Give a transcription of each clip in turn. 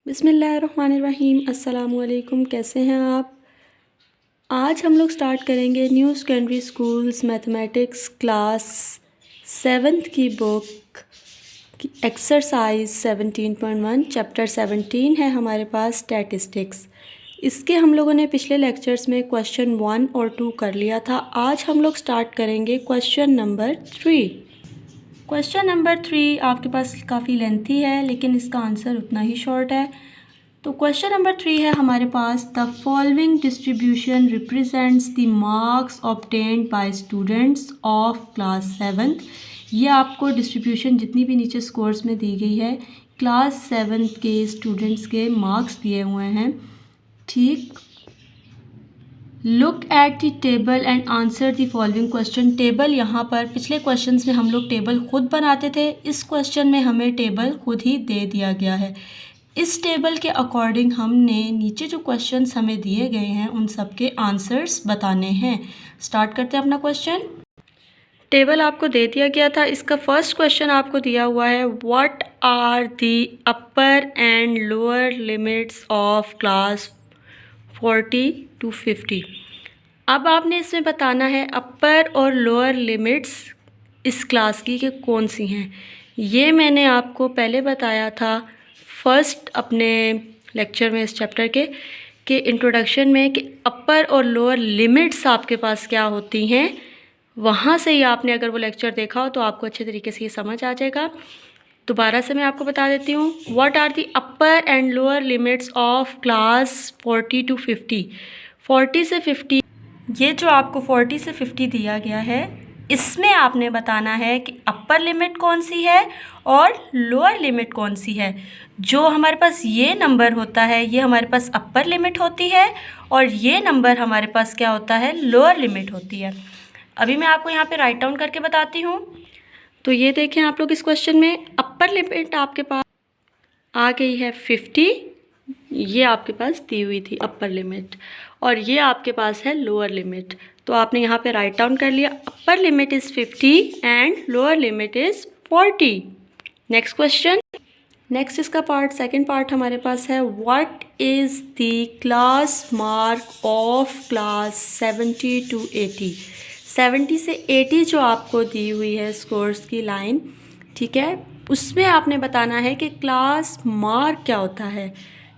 बिस्मिल्लाहिर्रहमानिर्रहीम। अस्सलामुअलैकुम। कैसे हैं आप? आज हम लोग स्टार्ट करेंगे new secondary schools mathematics class 7th की बुक की एक्सरसाइज 17.1 चैप्टर 17 है हमारे पास स्टैटिस्टिक्स। इसके हम लोगों ने पिछले लेक्चर्स में क्वेश्चन 1 और 2 कर लिया था। आज हम लोग स्टार्ट करेंगे क्वेश्चन नंबर 3। क्वेश्चन नंबर 3 आपके पास काफ़ी लेंथी है लेकिन इसका आंसर उतना ही शॉर्ट है। तो क्वेश्चन नंबर 3 है हमारे पास, the following distribution represents the marks obtained by students of class 7th। ये आपको डिस्ट्रीब्यूशन जितनी भी नीचे स्कोर्स में दी गई है क्लास 7th के स्टूडेंट्स के मार्क्स दिए हुए हैं। ठीक, look at the table and answer the following question. Table यहाँ पर पिछले क्वेश्चंस में हम लोग टेबल खुद बनाते थे, इस क्वेश्चन में हमें टेबल खुद ही दे दिया गया है। इस टेबल के अकॉर्डिंग हमने नीचे जो क्वेश्चंस हमें दिए गए हैं उन सब के आंसर्स बताने हैं। स्टार्ट करते हैं अपना क्वेश्चन। टेबल आपको दे दिया गया था। इसका फर्स्ट क्वेश्चन आपको दिया हुआ है, what are the upper and lower limits of class 40 to 50। अब आपने इसमें बताना है अपर और लोअर लिमिट्स इस क्लास की कि कौन सी हैं। ये मैंने आपको पहले बताया था फर्स्ट अपने लेक्चर में इस चैप्टर के इंट्रोडक्शन में कि अपर और लोअर लिमिट्स आपके पास क्या होती हैं। वहाँ से ही आपने अगर वो लेक्चर देखा हो तो आपको अच्छे तरीके से ये समझ आ जाएगा। दोबारा से मैं आपको बता देती हूँ, what are the upper and lower limits of class 40 to 50। 40 से 50, ये जो आपको 40 से 50 दिया गया है इसमें आपने बताना है कि अपर लिमिट कौन सी है और लोअर लिमिट कौन सी है। जो हमारे पास ये नंबर होता है ये हमारे पास अपर लिमिट होती है और ये नंबर हमारे पास क्या होता है, लोअर लिमिट होती है। अभी मैं आपको यहाँ पे राइट डाउन करके बताती हूँ। तो ये देखें आप लोग, इस क्वेश्चन में अपर लिमिट आपके पास आ गई है 50, ये आपके पास दी हुई थी अपर लिमिट, और ये आपके पास है लोअर लिमिट। तो आपने यहाँ पे राइट डाउन कर लिया, upper limit is 50 and lower limit is 40। Next question, next इसका पार्ट सेकंड पार्ट हमारे पास है, what is the class mark of class 70 to 80। 70 से 80 जो आपको दी हुई है स्कोर्स की लाइन, ठीक है, उसमें आपने बताना है कि क्लास मार्क क्या होता है।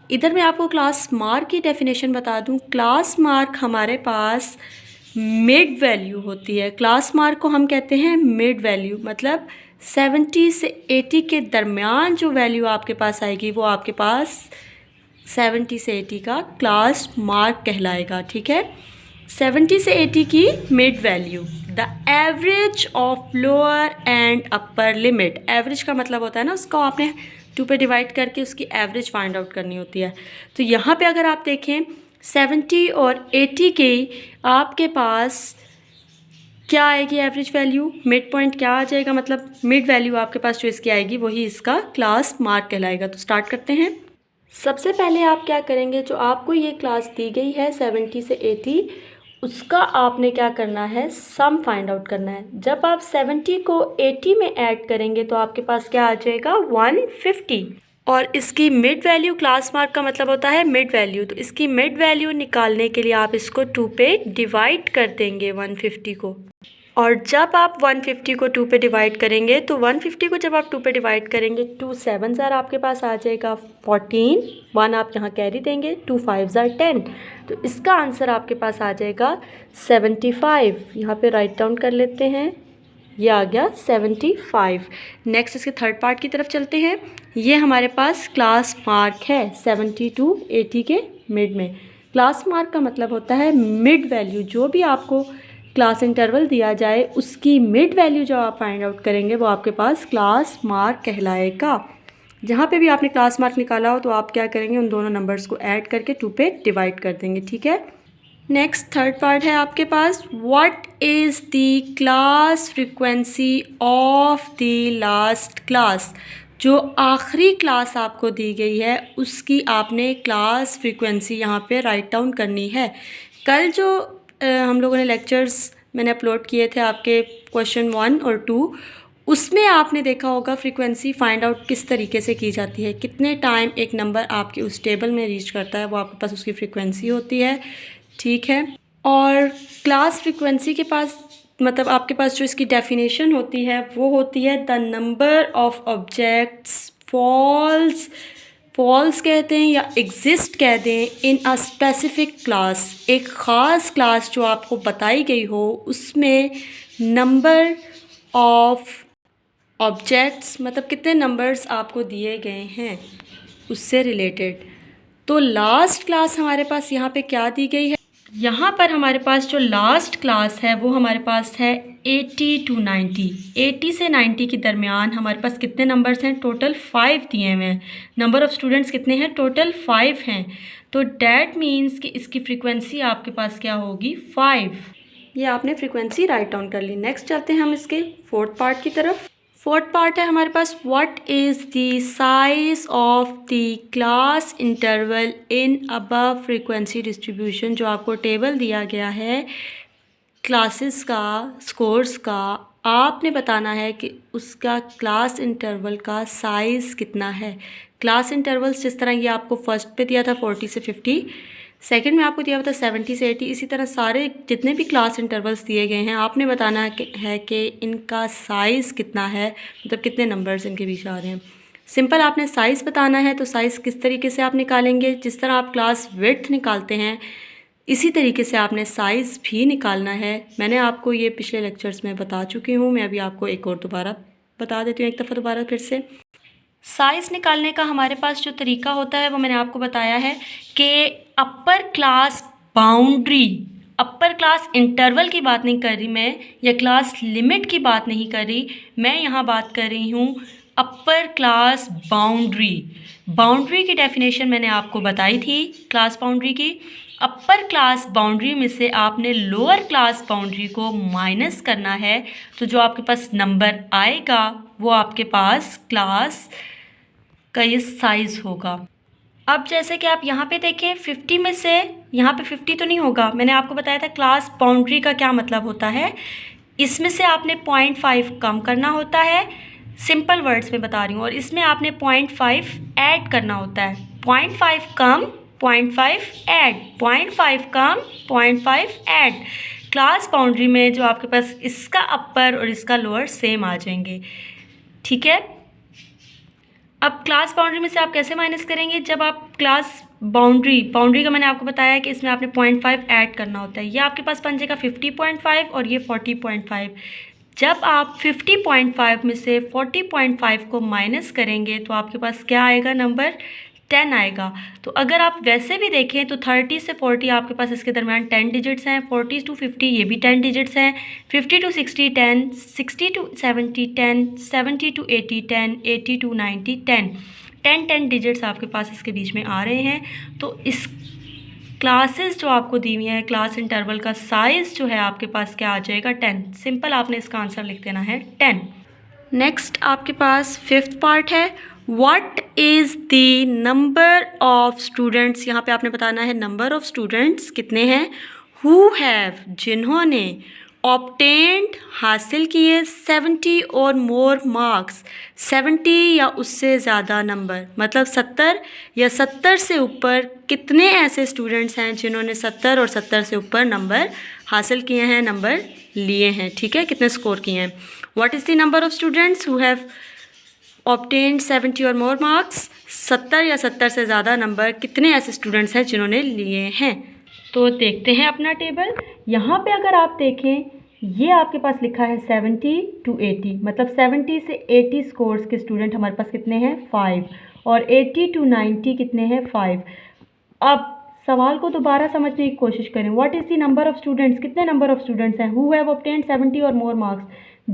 इधर मैं आपको क्लास मार्क की डेफिनेशन बता दूं। क्लास मार्क हमारे पास मिड वैल्यू होती है। क्लास मार्क को हम कहते हैं मिड वैल्यू, मतलब 70 से 80 के दरमियान जो वैल्यू आपके पास आएगी वो आपके पास 70 से 80 का क्लास मार्क कहलाएगा। ठीक है, 70 से 80 की mid value. The average of lower and upper limit. Average का मतलब होता है ना, उसको आपने 2 पे डिवाइड करके उसकी एवरेज फाइंड आउट करनी होती है। तो यहाँ पे अगर आप देखें 70 और 80 के आपके पास क्या आएगी एवरेज वैल्यू, मिड पॉइंट क्या आ जाएगा, मतलब मिड वैल्यू आपके पास जो इसकी आएगी वही इसका क्लास मार्क कहलाएगा। तो स्टार्ट करते हैं। सबसे पहले आप क्या करेंगे, जो आपको ये क्लास दी गई है 70 से 80, उसका आपने क्या करना है, सम फाइंड आउट करना है। जब आप 70 को 80 में ऐड करेंगे तो आपके पास क्या आ जाएगा, 150। और इसकी मिड वैल्यू, क्लास मार्क का मतलब होता है मिड वैल्यू, तो इसकी मिड वैल्यू निकालने के लिए आप इसको 2 पे डिवाइड कर देंगे 150 को। और जब आप 150 को 2 पे डिवाइड करेंगे तो 150 को जब आप 2 पे डिवाइड करेंगे 2 7 ज़ार आपके पास आ जाएगा 14, 1 आप यहाँ कैरी देंगे, 2 5 ज़ार 10। तो इसका आंसर आपके पास आ जाएगा 75। यहाँ पे राइट डाउन कर लेते हैं, ये आ गया 75। नेक्स्ट इसके थर्ड पार्ट की तरफ चलते हैं। ये हमारे पास क्लास मार्क है 70 to 80 के मिड में। क्लास मार्क का मतलब होता है मिड वैल्यू, जो भी आपको क्लास इंटरवल दिया जाए उसकी मिड वैल्यू जो आप फाइंड आउट करेंगे वो आपके पास क्लास मार्क कहलाएगा। जहाँ पे भी आपने क्लास मार्क निकाला हो तो आप क्या करेंगे, उन दोनों नंबर्स को ऐड करके 2 पे डिवाइड कर देंगे। ठीक है, नेक्स्ट थर्ड पार्ट है आपके पास, what is the class frequency of the last class. जो आखिरी क्लास आपको दी गई है उसकी आपने क्लास फ्रीक्वेंसी यहाँ पे राइट डाउन करनी है। कल जो हम लोगों ने लेक्चर्स मैंने अपलोड किए थे आपके क्वेश्चन 1 और 2, उसमें आपने देखा होगा फ्रीक्वेंसी फाइंड आउट किस तरीके से की जाती है, कितने टाइम एक नंबर आपके उस टेबल में रीच करता है, वो आपके पास उसकी फ्रीक्वेंसी होती है, ठीक है। और क्लास फ्रीक्वेंसी के पास मतलब आपके पास जो इसकी डेफिनेशन होती है वो होती है the number of objects falls कहते हैं या एग्जिस्ट कह दें इन अ स्पेसिफिक क्लास, एक ख़ास क्लास जो आपको बताई गई हो उसमें नंबर ऑफ ऑब्जेक्ट्स मतलब कितने नंबर्स आपको दिए गए हैं उससे रिलेटेड। तो लास्ट क्लास हमारे पास यहाँ पे क्या दी गई है, यहाँ पर हमारे पास जो लास्ट क्लास है वो हमारे पास है 80 to 90। 80 से 90 के दरमियान हमारे पास कितने नंबर्स हैं, टोटल 5 दिए हुए हैं। नंबर ऑफ़ स्टूडेंट्स कितने हैं, टोटल 5 हैं। तो डैट मीन्स कि इसकी फ्रीक्वेंसी आपके पास क्या होगी, 5। ये आपने फ्रीक्वेंसी राइट डाउन कर ली। नेक्स्ट चलते हैं हम इसके फोर्थ पार्ट की तरफ। फोर्थ पार्ट है हमारे पास what is the size of the class interval in above frequency distribution. जो आपको टेबल दिया गया है क्लासेस का, स्कोर्स का, आपने बताना है कि उसका क्लास इंटरवल का साइज़ कितना है। क्लास इंटरवल्स जिस तरह ये आपको फर्स्ट पे दिया था 40 से 50, सेकंड में आपको दिया हुआ था 70 से 80, इसी तरह सारे जितने भी क्लास इंटरवल्स दिए गए हैं आपने बताना है कि इनका साइज़ कितना है, मतलब कितने नंबर्स इनके बीच आ रहे हैं। सिंपल आपने साइज़ बताना है। तो साइज़ किस तरीके से आप निकालेंगे, जिस तरह आप क्लास विड्थ निकालते हैं इसी तरीके से आपने साइज़ भी निकालना है। मैंने आपको ये पिछले लेक्चर्स में बता चुकी हूँ, मैं अभी आपको एक और दोबारा बता देती हूँ, एक दफ़ा दोबारा फिर से। साइज़ निकालने का हमारे पास जो तरीका होता है वो मैंने आपको बताया है कि upper class boundary, upper class interval की बात नहीं कर रही मैं, या क्लास लिमिट की बात नहीं कर रही मैं, यहाँ बात कर रही हूँ अपर क्लास बाउंड्री। बाउंड्री की डेफिनेशन मैंने आपको बताई थी क्लास बाउंड्री की। अपर क्लास बाउंड्री में से आपने लोअर क्लास बाउंड्री को माइनस करना है, तो जो आपके पास नंबर आएगा वो आपके पास क्लास का ये साइज़ होगा। अब जैसे कि आप यहाँ पे देखें 50 में से यहाँ पे 50 तो नहीं होगा, मैंने आपको बताया था क्लास बाउंड्री का क्या मतलब होता है। इसमें से आपने 0.5 कम करना होता है, सिंपल वर्ड्स में बता रही हूँ, और इसमें आपने 0.5 ऐड करना होता है। 0.5 कम 0.5 ऐड, 0.5 कम 0.5 ऐड। क्लास बाउंड्री में जो आपके पास इसका अपर और इसका लोअर सेम आ जाएंगे, ठीक है। अब क्लास बाउंड्री में से आप कैसे माइनस करेंगे, जब आप क्लास बाउंड्री का मैंने आपको बताया है कि इसमें आपने 0.5 ऐड करना होता है। ये आपके पास बन जाएगा 50.5 और ये 40.5। जब आप 50.5 में से 40.5 को माइनस करेंगे तो आपके पास क्या आएगा, नंबर 10 आएगा। तो अगर आप वैसे भी देखें तो 30 से 40 आपके पास इसके दरमियान 10 डिजिट्स हैं, 40 to 50 ये भी 10 डिजिट्स हैं, 50 to 60 10, 60 to 70 10, 70 to 80 10, 80 to 90 10, 10 digits आपके पास इसके बीच में आ रहे हैं। तो इस क्लासेस जो आपको दी हुई है, क्लास इंटरवल का साइज़ जो है आपके पास क्या आ जाएगा, 10। सिंपल आपने इसका आंसर लिख देना है 10। नेक्स्ट आपके पास फिफ्थ पार्ट है what is the number of students. यहाँ पे आपने बताना है नंबर ऑफ स्टूडेंट्स कितने हैं, हु हैव जिन्होंने, ऑब्टेन्ड हासिल किए, 70 और मोर मार्क्स, 70 या उससे ज़्यादा नंबर, मतलब 70 या 70 से ऊपर कितने ऐसे स्टूडेंट्स हैं जिन्होंने 70 और 70 से ऊपर नंबर हासिल किए हैं, नंबर लिए हैं, ठीक है, कितने स्कोर किए हैं। What is the number of students who have obtained 70 और मोर मार्क्स, 70 या 70 से ज़्यादा नंबर कितने ऐसे स्टूडेंट्स हैं जिन्होंने लिए हैं। तो देखते हैं अपना टेबल। यहाँ पे अगर आप देखें ये आपके पास लिखा है 70 to 80, मतलब 70 से 80 स्कोर्स के स्टूडेंट हमारे पास कितने हैं, 5, और 80 to 90 कितने हैं, 5। अब सवाल को दोबारा समझने की कोशिश करें। What is the number of students, कितने नंबर ऑफ स्टूडेंट्स हैं, हु हैव ऑब्टेन्ड 70 और मोर मार्क्स,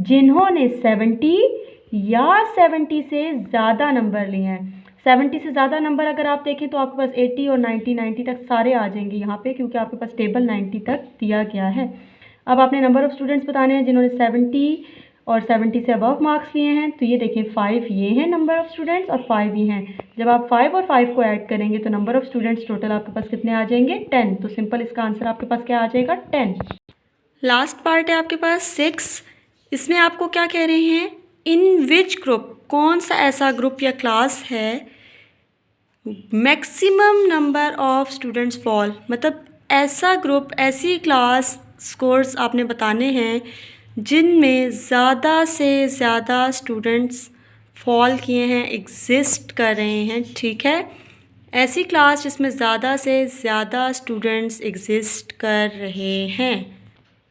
जिन्होंने 70 या 70 से ज़्यादा नंबर लिए हैं। 70 से ज़्यादा नंबर अगर आप देखें तो आपके पास 80 और 90 तक सारे आ जाएंगे यहाँ पे, क्योंकि आपके पास टेबल 90 तक दिया गया है। अब आपने नंबर ऑफ़ स्टूडेंट्स बताने हैं जिन्होंने 70 और 70 से अबव मार्क्स लिए हैं। तो ये देखें 5 ये हैं नंबर ऑफ़ स्टूडेंट्स और 5 ये हैं। जब आप 5 और 5 को ऐड करेंगे तो नंबर ऑफ़ स्टूडेंट्स टोटल आपके पास कितने आ जाएंगे, 10। तो सिंपल इसका आंसर आपके पास क्या आ जाएगा, 10। लास्ट पार्ट है आपके पास 6। इसमें आपको क्या कह रहे हैं, इन विच ग्रुप, कौन सा ऐसा ग्रुप या क्लास है maximum number of students fall, मतलब ऐसा ग्रुप, ऐसी क्लास स्कोर्स आपने बताने हैं जिनमें ज़्यादा से ज़्यादा स्टूडेंट्स फॉल किए हैं, एग्जिस्ट कर रहे हैं, ठीक है। ऐसी क्लास जिसमें ज़्यादा से ज़्यादा स्टूडेंट्स एग्जिस्ट कर रहे हैं।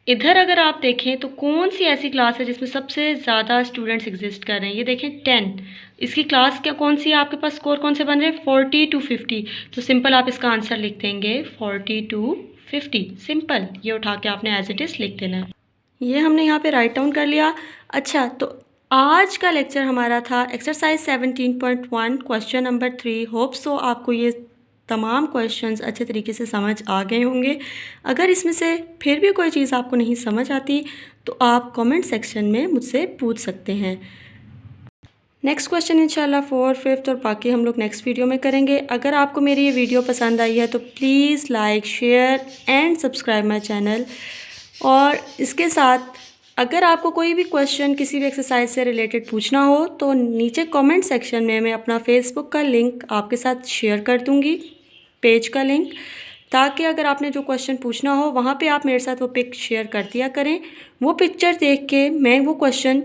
इधर अगर आप देखें तो कौन सी ऐसी क्लास है जिसमें सबसे ज़्यादा स्टूडेंट्स एग्जिस्ट कर रहे हैं, ये देखें 10। इसकी क्लास क्या कौन सी है, आपके पास स्कोर कौन से बन रहे हैं, 40 to 50। तो सिंपल आप इसका आंसर लिख देंगे 40 to 50, सिंपल। ये उठा के आपने एज इट इज़ लिख देना है। ये हमने यहाँ पे राइट डाउन कर लिया। अच्छा, तो आज का लेक्चर हमारा था exercise 17.1 question number 3। Hope so आपको ये तमाम क्वेश्चंस अच्छे तरीके से समझ आ गए होंगे। अगर इसमें से फिर भी कोई चीज़ आपको नहीं समझ आती तो आप कमेंट सेक्शन में मुझसे पूछ सकते हैं। नेक्स्ट क्वेश्चन इंशाल्लाह 4, 5 और बाकी हम लोग नेक्स्ट वीडियो में करेंगे। अगर आपको मेरी ये वीडियो पसंद आई है तो please like, share and subscribe my channel. और इसके साथ अगर आपको कोई भी क्वेश्चन किसी भी एक्सरसाइज से रिलेटेड पूछना हो तो नीचे कमेंट सेक्शन में मैं अपना फेसबुक का लिंक आपके साथ शेयर कर दूँगी, पेज का लिंक, ताकि अगर आपने जो क्वेश्चन पूछना हो वहाँ पे आप मेरे साथ वो पिक शेयर कर दिया करें। वो पिक्चर देख के मैं वो क्वेश्चन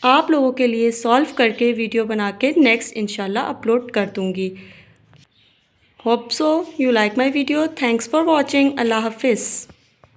आप लोगों के लिए सॉल्व करके वीडियो बना के नेक्स्ट इंशाल्लाह अपलोड कर दूँगी। Hope so you like my video. Thanks for watching. अल्लाह हाफिज़।